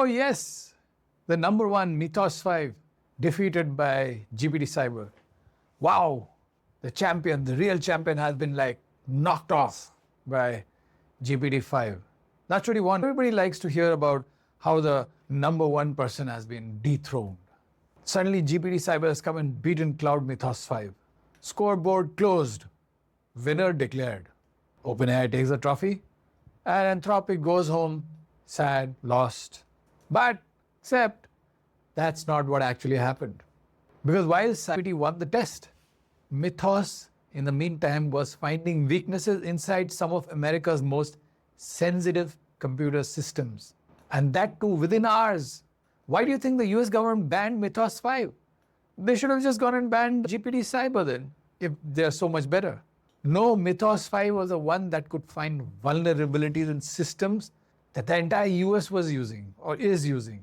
Oh yes, the number one Mythos 5 defeated by GPT Cyber. Wow, the champion, the real champion has been knocked off by GPT-5. That's what you want. Everybody likes to hear about how the number one person has been dethroned. Suddenly GPT Cyber has come and beaten Claude Mythos 5. Scoreboard closed. Winner declared. OpenAI takes the trophy and Anthropic goes home sad, lost. But except that's not what actually happened. Because while GPT won the test, Mythos, in the meantime, was finding weaknesses inside some of America's most sensitive computer systems. And that too within hours. Why do you think the US government banned Mythos 5? They should have just gone and banned GPT Cyber then, if they're so much better. No, Mythos 5 was the one that could find vulnerabilities in systems that the entire US was using or is using.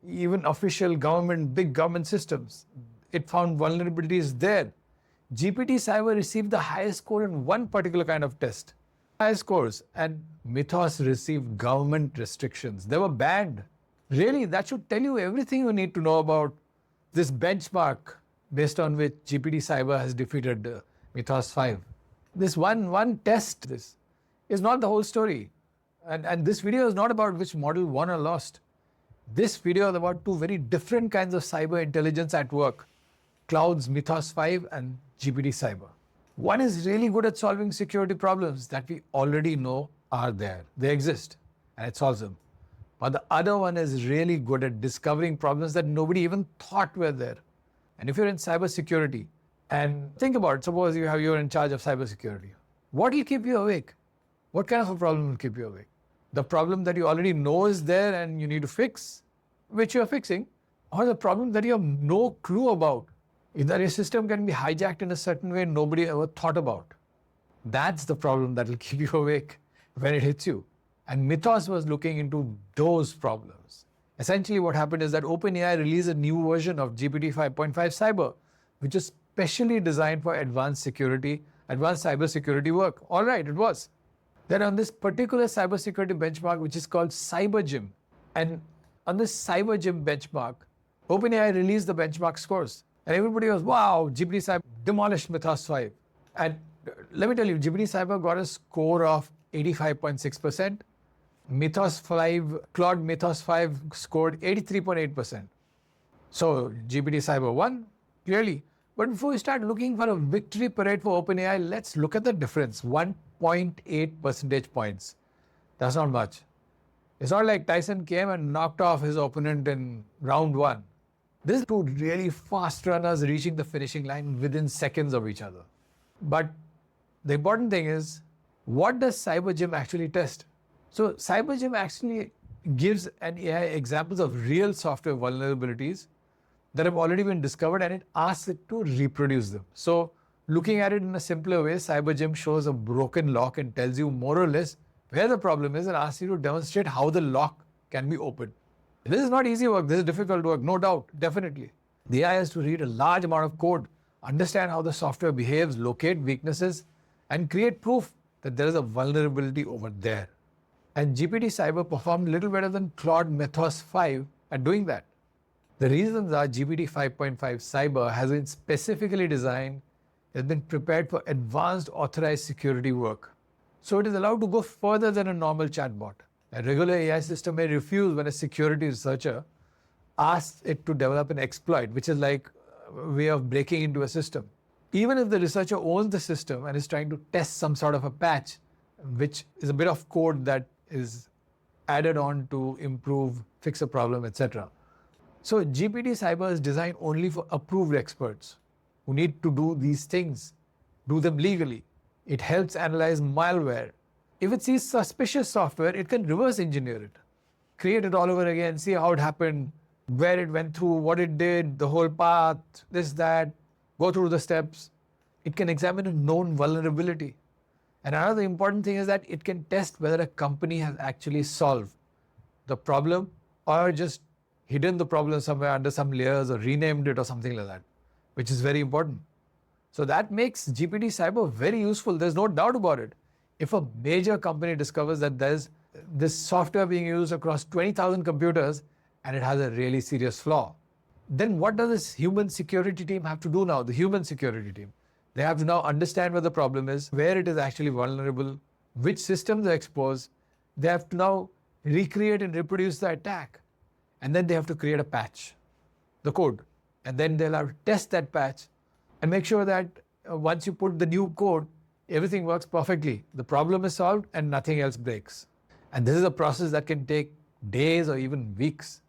Even official government, big government systems, it found vulnerabilities there. GPT Cyber received the highest score in one particular kind of test. Highest scores. And Mythos received government restrictions. They were banned. Really, that should tell you everything you need to know about this benchmark based on which GPT Cyber has defeated Mythos 5. This one test this is not the whole story. And this video is not about which model won or lost. This video is about two very different kinds of cyber intelligence at work. Claude's Mythos 5 and GPT Cyber. One is really good at solving security problems that we already know are there. They exist and it solves them. But the other one is really good at discovering problems that nobody even thought were there. And if you're in cybersecurity, and think about it, suppose you're in charge of cybersecurity. What will keep you awake? What kind of a problem will keep you awake? The problem that you already know is there and you need to fix, which you're fixing, or the problem that you have no clue about, that your system can be hijacked in a certain way nobody ever thought about. That's the problem that will keep you awake when it hits you. And Mythos was looking into those problems. Essentially what happened is that OpenAI released a new version of GPT 5.5 Cyber, which is specially designed for advanced cybersecurity work. All right, it was. Then on this particular cybersecurity benchmark, which is called Cybergym, and on this Cybergym benchmark, OpenAI released the benchmark scores. And everybody was, wow, GPT Cyber demolished Mythos 5. And let me tell you, GPT Cyber got a score of 85.6%. Claude Mythos 5 scored 83.8%. So GPT Cyber won, clearly. But before we start looking for a victory parade for OpenAI, let's look at the difference, 1.8 percentage points. That's not much. It's not like Tyson came and knocked off his opponent in round one. This is two really fast runners reaching the finishing line within seconds of each other. But the important thing is, what does Cybergym actually test? So Cybergym actually gives an AI examples of real software vulnerabilities that have already been discovered, and it asks it to reproduce them. So looking at it in a simpler way, Cybergym shows a broken lock and tells you more or less where the problem is and asks you to demonstrate how the lock can be opened. This is not easy work, this is difficult work, no doubt, definitely. The AI has to read a large amount of code, understand how the software behaves, locate weaknesses, and create proof that there is a vulnerability over there. And GPT Cyber performed a little better than Claude Mythos 5 at doing that. The reasons are GPT 5.5 Cyber has been specifically designed, has been prepared for advanced authorized security work. So it is allowed to go further than a normal chatbot. A regular AI system may refuse when a security researcher asks it to develop an exploit, which is like a way of breaking into a system. Even if the researcher owns the system and is trying to test some sort of a patch, which is a bit of code that is added on to improve, fix a problem, etc. So GPT Cyber is designed only for approved experts who need to do these things, do them legally. It helps analyze malware. If it sees suspicious software, it can reverse engineer it, create it all over again, see how it happened, where it went through, what it did, the whole path, this, that, go through the steps. It can examine a known vulnerability. And another important thing is that it can test whether a company has actually solved the problem or just hidden the problem somewhere under some layers or renamed it or something like that, which is very important. So that makes GPT Cyber very useful. There's no doubt about it. If a major company discovers that there's this software being used across 20,000 computers and it has a really serious flaw. Then what does this human security team have to do now? The human security team. They have to now understand what the problem is, where it is actually vulnerable, which systems are exposed. They have to now recreate and reproduce the attack. And then they have to create a patch, the code. And then they'll have to test that patch and make sure that once you put the new code, everything works perfectly. The problem is solved and nothing else breaks. And this is a process that can take days or even weeks.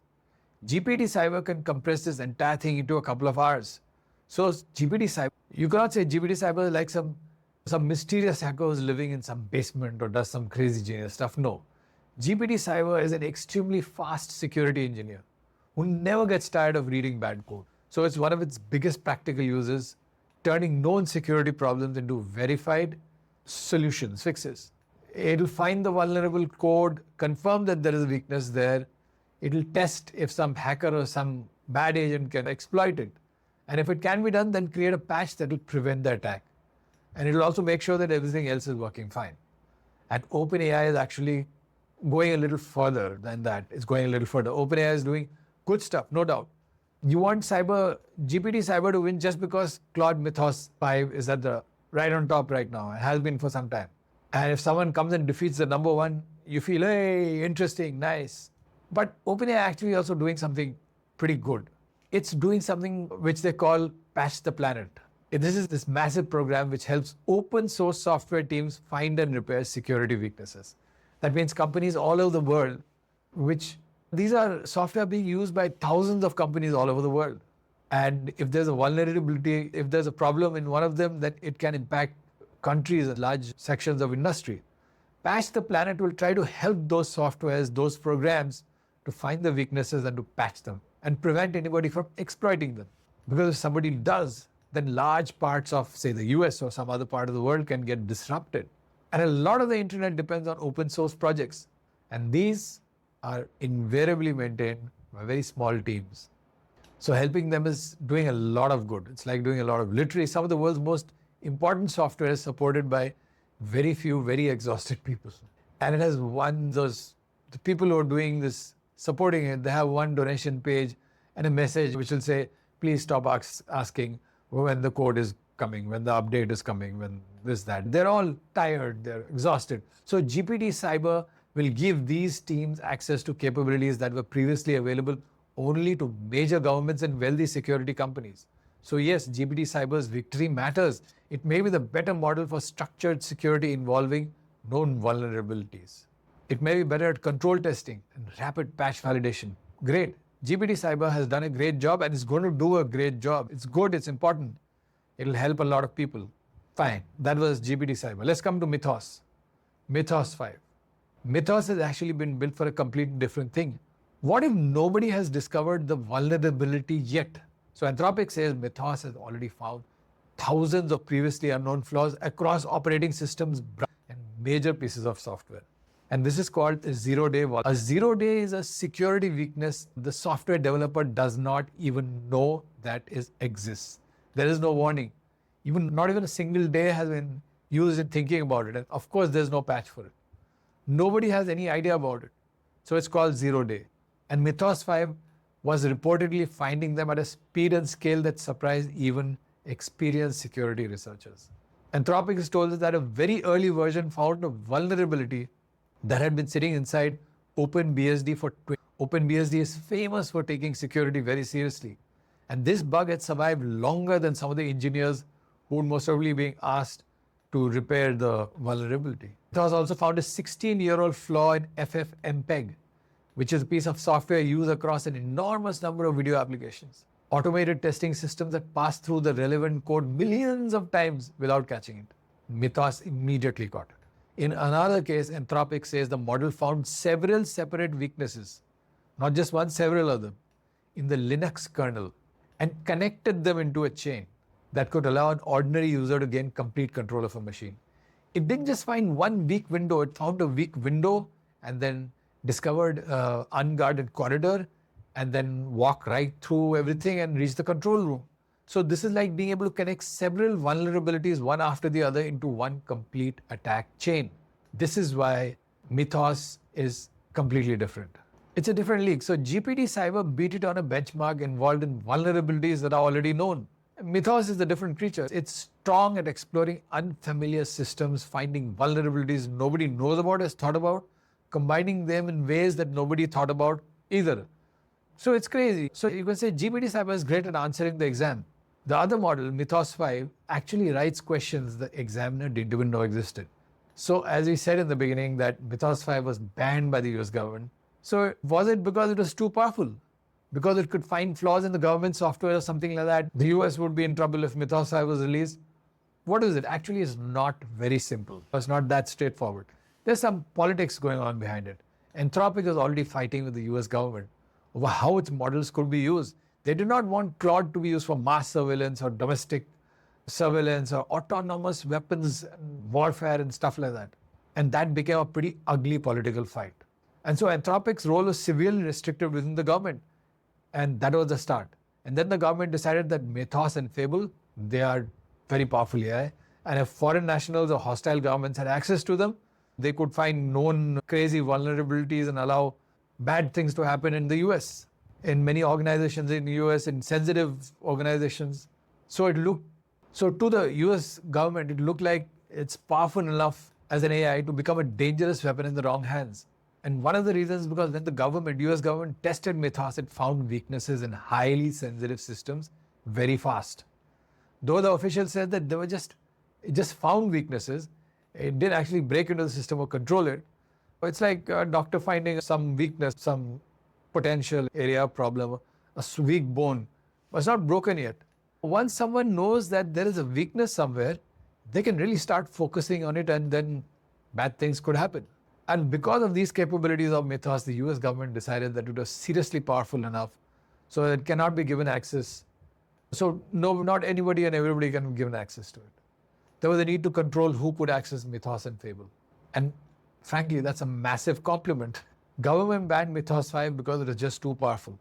GPT Cyber can compress this entire thing into a couple of hours. So GPT Cyber, you cannot say GPT Cyber is like some mysterious hacker who's living in some basement or does some crazy genius stuff. No. GPT Cyber is an extremely fast security engineer who never gets tired of reading bad code. So it's one of its biggest practical uses, turning known security problems into verified solutions, fixes. It'll find the vulnerable code, confirm that there is a weakness there. It'll test if some hacker or some bad agent can exploit it. And if it can be done, then create a patch that will prevent the attack. And it'll also make sure that everything else is working fine. And OpenAI is actually going a little further than that. It's going a little further. OpenAI is doing good stuff, no doubt. You want GPT Cyber to win just because Claude Mythos 5 is right on top right now. It has been for some time. And if someone comes and defeats the number one, you feel, hey, interesting, nice. But OpenAI actually also doing something pretty good. It's doing something which they call Patch the Planet. This is this massive program which helps open source software teams find and repair security weaknesses. That means companies all over the world, these are software being used by thousands of companies all over the world. And if there's a vulnerability, if there's a problem in one of them, then it can impact countries and large sections of industry. Patch the Planet will try to help those softwares, those programs to find the weaknesses and to patch them and prevent anybody from exploiting them. Because if somebody does, then large parts of, say, the US or some other part of the world can get disrupted. And a lot of the internet depends on open source projects. And these are invariably maintained by very small teams. So helping them is doing a lot of good. It's like doing a lot of literally some of the world's most important software is supported by very few, very exhausted people. And it has the people who are doing this, supporting it, they have one donation page and a message which will say, please stop asking when the code is coming, when the update is coming, when this, that. They're all tired, they're exhausted. So GPT Cyber will give these teams access to capabilities that were previously available only to major governments and wealthy security companies. So yes, GPT Cyber's victory matters. It may be the better model for structured security involving known vulnerabilities. It may be better at control testing and rapid patch validation. Great. GPT Cyber has done a great job and is going to do a great job. It's good, it's important. It'll help a lot of people. Fine. That was GPT Cyber. Let's come to Mythos. Mythos 5. Mythos has actually been built for a completely different thing. What if nobody has discovered the vulnerability yet? So Anthropic says Mythos has already found thousands of previously unknown flaws across operating systems and major pieces of software. And this is called a zero-day vulnerability. A zero-day is a security weakness the software developer does not even know that it exists. There is no warning. Not even a single day has been used in thinking about it. And of course, there's no patch for it. Nobody has any idea about it. So it's called zero-day. And Mythos 5 was reportedly finding them at a speed and scale that surprised even experienced security researchers. Anthropic has told us that a very early version found a vulnerability that had been sitting inside OpenBSD for 20 years. OpenBSD is famous for taking security very seriously. And this bug had survived longer than some of the engineers who would most probably be asked to repair the vulnerability. It was also found a 16-year-old flaw in FFmpeg, which is a piece of software used across an enormous number of video applications. Automated testing systems that pass through the relevant code millions of times without catching it. Mythos immediately caught it. In another case, Anthropic says the model found several separate weaknesses, not just one, several of them, in the Linux kernel and connected them into a chain that could allow an ordinary user to gain complete control of a machine. It didn't just find one weak window, it found a weak window and then discovered an unguarded corridor and then walk right through everything and reach the control room. So this is like being able to connect several vulnerabilities one after the other into one complete attack chain. This is why Mythos is completely different. It's a different league. So GPT Cyber beat it on a benchmark involved in vulnerabilities that are already known. Mythos is a different creature. It's strong at exploring unfamiliar systems, finding vulnerabilities nobody knows about, has thought about, combining them in ways that nobody thought about either. So it's crazy. So you can say GPT Cyber is great at answering the exam. The other model, Mythos 5, actually writes questions the examiner didn't even know existed. So as we said in the beginning that Mythos 5 was banned by the US government. So was it because it was too powerful? Because it could find flaws in the government software or something like that? The US would be in trouble if Mythos 5 was released? What is it? Actually, it's not very simple. It's not that straightforward. There's some politics going on behind it. Anthropic is already fighting with the US government over how its models could be used. They do not want Claude to be used for mass surveillance or domestic surveillance or autonomous weapons and warfare and stuff like that. And that became a pretty ugly political fight. And so Anthropic's role was severely restricted within the government. And that was the start. And then the government decided that Mythos and Fable, they are very powerful AI. And if foreign nationals or hostile governments had access to them, they could find known crazy vulnerabilities and allow bad things to happen in the US, in many organizations in the US, in sensitive organizations. So to the US government, it looked like it's powerful enough as an AI to become a dangerous weapon in the wrong hands. And one of the reasons is because when the US government tested Mythos, it found weaknesses in highly sensitive systems very fast. Though the officials said that it just found weaknesses, it didn't actually break into the system or control it. It's like a doctor finding some weakness, some potential area of problem, a weak bone, but it's not broken yet. Once someone knows that there is a weakness somewhere, they can really start focusing on it, and then bad things could happen. And because of these capabilities of Mythos, the US government decided that it was seriously powerful enough so it cannot be given access. So no, not anybody and everybody can be given access to it. There was a need to control who could access Mythos and Fable. And frankly, that's a massive compliment. Government banned Mythos 5 because it was just too powerful.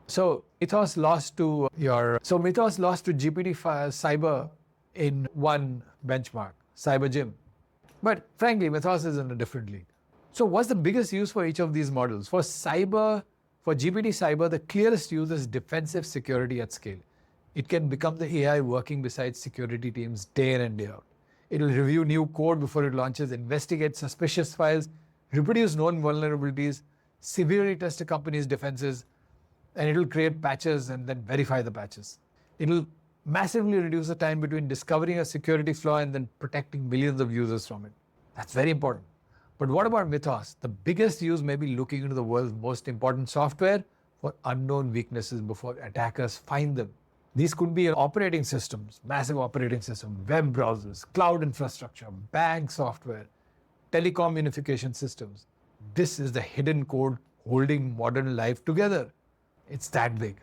So Mythos lost to GPT Cyber in one benchmark, Cybergym. But frankly, Mythos is in a different league. So what's the biggest use for each of these models? For GPT Cyber, the clearest use is defensive security at scale. It can become the AI working beside security teams day in and day out. It will review new code before it launches, investigate suspicious files, reproduce known vulnerabilities, severely test a company's defenses, and it will create patches and then verify the patches. It will massively reduce the time between discovering a security flaw and then protecting millions of users from it. That's very important. But what about Mythos? The biggest use may be looking into the world's most important software for unknown weaknesses before attackers find them. These could be operating systems, massive operating systems, web browsers, cloud infrastructure, bank software, telecom unification systems. This is the hidden code holding modern life together. It's that big.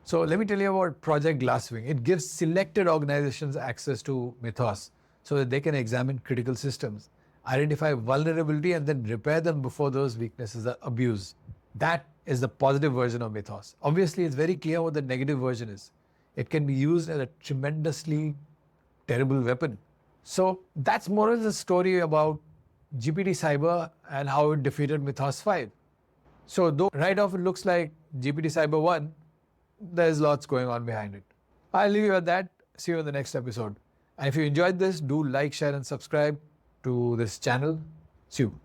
So let me tell you about Project Glasswing. It gives selected organizations access to Mythos so that they can examine critical systems, identify vulnerability, and then repair them before those weaknesses are abused. That is the positive version of Mythos. Obviously, it's very clear what the negative version is. It can be used as a tremendously terrible weapon. So that's more or less the story about GPT Cyber and how it defeated Mythos 5. So though right off it looks like GPT Cyber 1, there's lots going on behind it. I'll leave you at that. See you in the next episode. And if you enjoyed this, do like, share, and subscribe to this channel. See you.